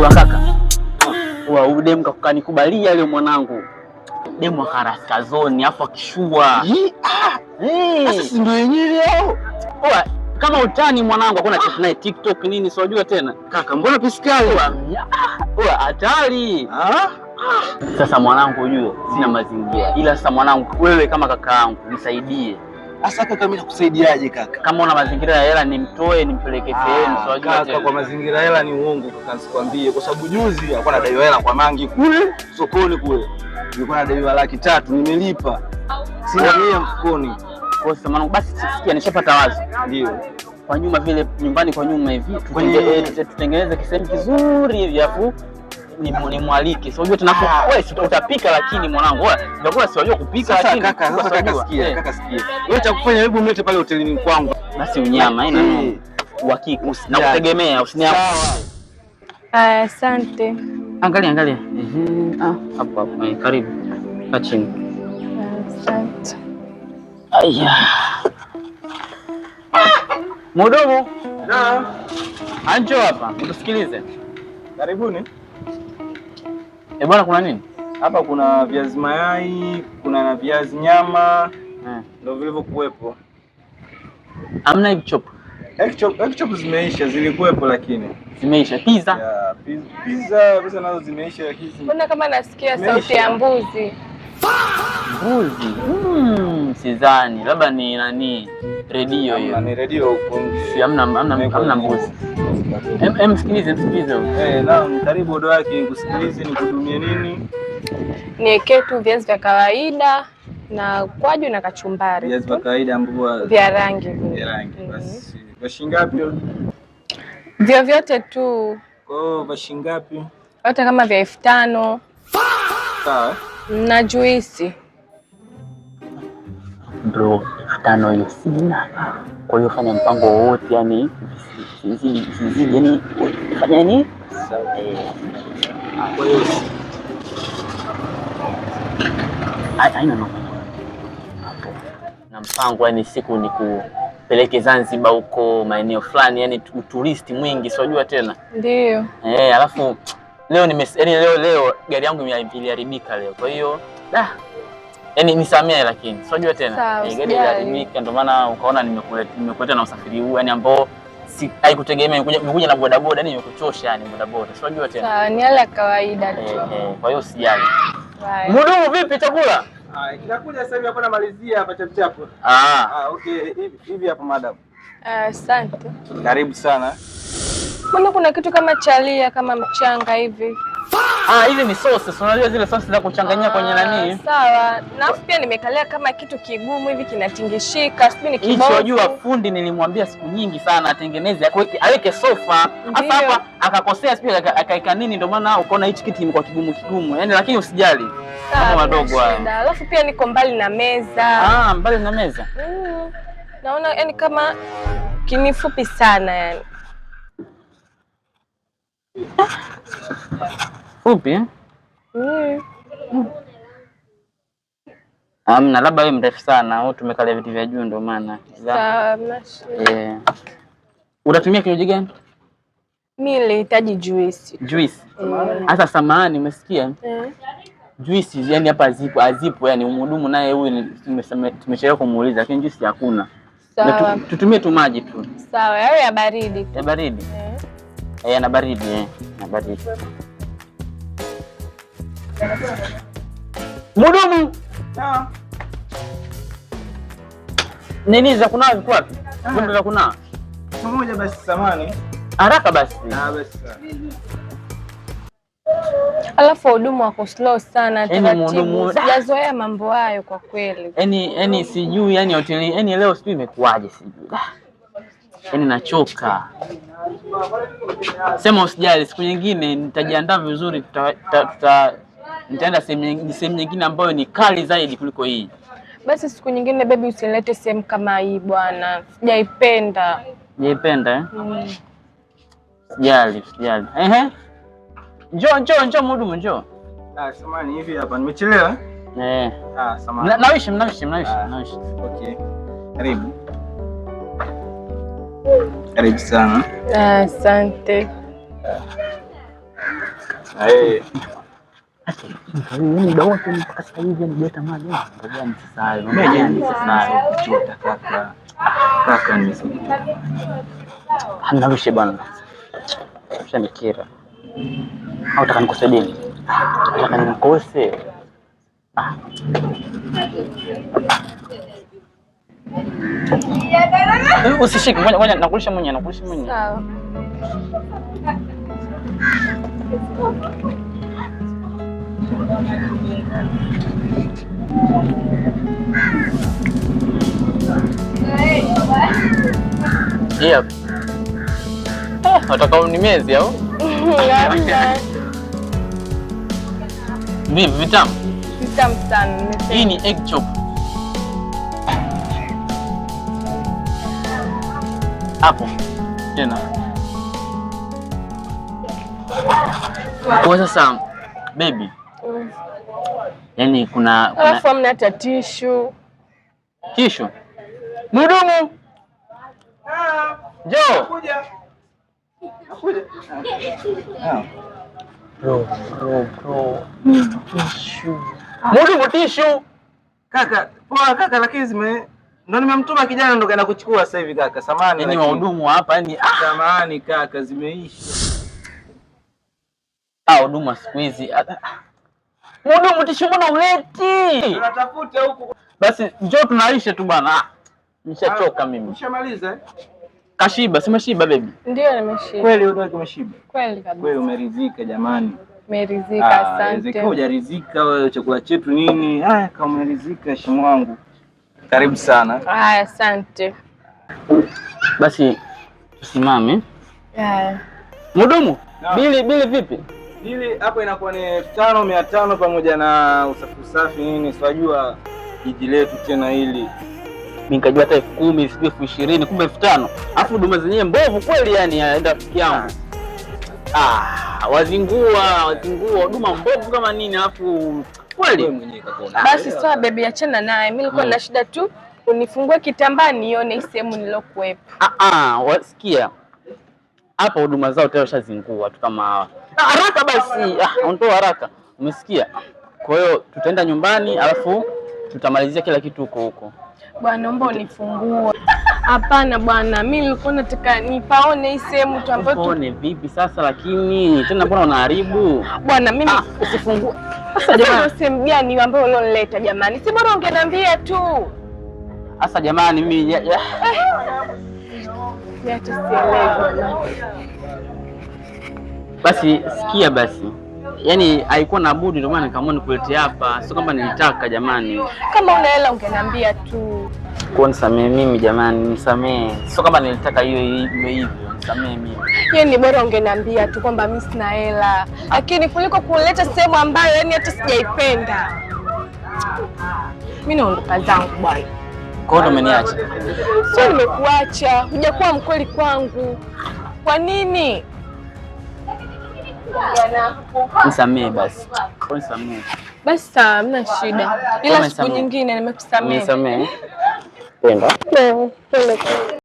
kaka. Udemu kakukanikubalia leo mwanangu. Demu akaraskazoni afu akishua. Sasa ndio yenyewe hao. Kama utani mwanangu, hakuna chat naye TikTok nini siwajua tena. Kaka mbona piskali? Hatari. Sasa mwanangu ujue sina mazingira. Ila sasa mwanangu wewe kama kaka yangu nisaidie. Asa kaka mimi nakusaidiaje kaka? Kama una mazingira ya hela nimtoe nimpeleke sehemu siwajua kaka tena. Kwa mazingira hela ni uongo kaka, sikwambie kwa sababu juzi alikuwa anadaiwa hela kwa Mangi kule sokoni kule. Nilikuwa nadaiwa 300 nimelipa. Sina mia mfukoni. Kwa sababu mwanangu basi sikia nishapata wazo. Ndio. Kwa nyuma vile nyumbani kwa nyuma hivi tutengeneze kisehemu kizuri hivi afu ni mwalike. Sio unajua tunapo wewe utapika lakini mwanangu wewe ndio si unajua kupika lakini kaka sikia kaka sikia. Wewe cha kufanya hebu mlete pale hotelini kwangu. Basi unyama haina uhakika na kutegemea usiniapo. Sawa. Asante. Angalia. Hapo karibu. Kaa chini. Asante. Aya. Mdomo. Naam. Anjo hapa, utusikilize. Karibuni. Bwana kuna nini? Hapa kuna viazi mayai, kuna na viazi nyama. Ndio vilivyokuwepo. Hamna egg chop. Egg chop zimeisha, zilikuwepo lakini. Zimeisha. Pizza? Ya, pizza nazo zimeisha lakini. Mbona kama nasikia sauti ya mbuzi? Mbuzi? Sidhani. Labda ni nani? Radio hiyo. Ni radio huko. Si hamna mbuzi. Msikilize huyo. Naam, karibu odo yake nikusikilize nikudumie nini? Niwekee tu viazi vya kawaida na kwaju na kachumbari. Viazi vya kawaida ambavyo vya rangi. Basi. Kwa shilingi ngapi? Vyovyote tu. Kwa shilingi ngapi? Hata kama vya 5,000. Sawa. Na juisi. Bro, 5,000 hiyo sina. Kwa hiyo fanya mpango wote yani sizidi yani fanya nini? Sawa. Kwa hiyo haina mambo. Na mpango yani siku ni kupeleke Zanzibar huko maeneo fulani yani turisti mwingi siwajua tena. Ndio. Alafu leo leo gari yangu iliharibika leo. Kwa hiyo yani nisamee lakini siwajua tena. Gari iliharibika ndio maana ukaona nimekuleta na usafiri huu yani ambao haikutegemea nimekuja na bodaboda yani nimekuchosha yani bodaboda. Siwajua tena. Sawa, ni hali ya kawaida tu. Kwa hiyo usijali. Mhudumu vipi chakula? Kinakuja sasa hivi hapo namalizia hapa chap. Okay, hivi hapo madam. Asante. Karibu sana. Mbona kuna kitu kama chalia kama mchanga hivi? Hizi ni sauce. Unajua zile sauce za kuchanganyia kwenye nani? Sawa. Na pia nimekalia kama kitu kigumu hivi kinatingishika. Sijui ni kibovu. Unajua fundi nilimwambia siku nyingi sana atengeneze aweke sofa. Hasa hapa akakosea sijui akaika nini ndio maana ukaona hichi kiti kimekuwa kigumu. Yaani lakini usijali. Mambo madogo haya. Alafu pia niko mbali na meza. Mbali na meza. Naona yani kama kinifupi sana yani. Fupi? Amna, labda wewe mrefu sana au tumekalia viti vya juu ndio maana. Sawa, Unatumia kinywaji gani? Mimi nilihitaji juisi. Juisi? Sasa samahani umesikia? Juisi yani hapa hazipo yani mhudumu naye huyu tumechelewa kumuuliza lakini juisi hakuna. Sawa. Tutumie tu maji tu. Sawa, yale ya baridi. Ya baridi? Na baridi na baridi. Mhudumu. Nini za kunawa ziko wapi? Vyombo vya kunawa. Pamoja basi samani. Haraka basi. Basi. Alafu hudumu wako slow sana taratibu. Sijazoea mambo hayo kwa kweli. Yaani sijui yani hoteli yani leo sijui imekuaje sijui. Yaani nachoka. Sema usijali siku nyingine nitajiandaa vizuri nitaenda sehemu nyingine ambayo ni kali zaidi kuliko hii. Basi siku nyingine baby usilete sehemu kama hii bwana. Sijaipenda. Sijaipenda Sijali. Njoo mhudumu njoo. Samahani hivi hapa nimechelewa. Samahani. Nawishi. Okay. Karibu sana. Asante. Muda wote mpaka sasa hivi nileta maji. Ngoja nisisahau. Ngoja nisisahau kuchota kaka. Kaka nisisahau. Hanawishe bwana. Ushanikira. Hautaka nikose dini? Nataka nikose. Usishike, ngoja nakulisha mwenyewe, Sawa. Yep. Nataka unimezi au? Vipi vitamu? Vitamu sana. Hii ni egg chop. Hapo. Tena. Kwa sasa baby. Yaani kuna alafu hamna hata tishu. Tishu? Mhudumu. Njoo. Nakuja. Bro. Tishu. Mhudumu tishu. Kaka, poa kaka, lakini ndo nimemtuma kijana ndo kaenda kuchukua sasa hivi kaka. Samahani. Yaani wahudumu hapa yani samahani kaka, zimeisha. Huduma siku hizi. Mhudumu tishu mbona uleti? Tunatafuta huko. Basi njoo tunaisha tu bwana. Nishachoka mimi. Ushamaliza? Kashiba, simeshiba baby. Ndio nimeshiba. Kweli wewe umeshiba? Kweli kabisa. Kweli umeridhika jamani? Umeridhika, asante. Kama hujaridhika wewe chakula chetu nini? Kama umeridhika heshima wangu. Karibu sana. Asante. Basi tusimame. Mhudumu, bili vipi? Bili hapo inakuwa ni 5,500 pamoja na usafi nini, siwajua jiji letu tena hili. Mimi nikajua hata 10,000, sijui 20,000, kumbe 5,000. Alafu huduma zenyewe mbovu kweli yani, aenda rafiki yangu. Wazingua, huduma mbovu kama nini, alafu kweli mwenyewe kakuona. Basi sawa baby, achana naye. Mimi nilikuwa na shida tu, unifungue kitambaa nione sehemu nilokuepo. Wasikia. Hapa huduma zao tayari shazingua tu kama hawa. Haraka basi, ondoa haraka. Umesikia? Kwa hiyo tutaenda nyumbani alafu tutamalizia kila kitu huko. Bwana, naomba unifungue. Hapana bwana, mimi nilikuwa nataka nipaone hii sehemu tu ambayo tuone vipi sasa, lakini tena mbona unaharibu? Bwana mimi usifungue. Sasa jamani, sehemu gani ambayo ulionileta jamani? Si bora ungeniambia tu. Sasa jamani mimi basi sikia basi. Yaani haikuwa na budi ndio maana nikaamua nikuletea hapa. Sio kwamba nilitaka jamani. Kama una hela ungeniambia tu. Kwa nisamee mimi jamani, nisamee. Sio kama nilitaka hiyo hivyo, nisamee mimi. Yeye ni bora ungeniambia tu kwamba mimi sina hela. Lakini kuliko kuleta sehemu ambayo yani hata sijaipenda. Mimi naondoka zangu bwana. Kwa hiyo umeniacha? Sio nimekuacha, hujakuwa mkweli kwangu. Kwa nini? Nisamee basi. Nisamee. Basi sawa, hamna shida. Ila siku nyingine nimekusamea. Nisamee. Penda.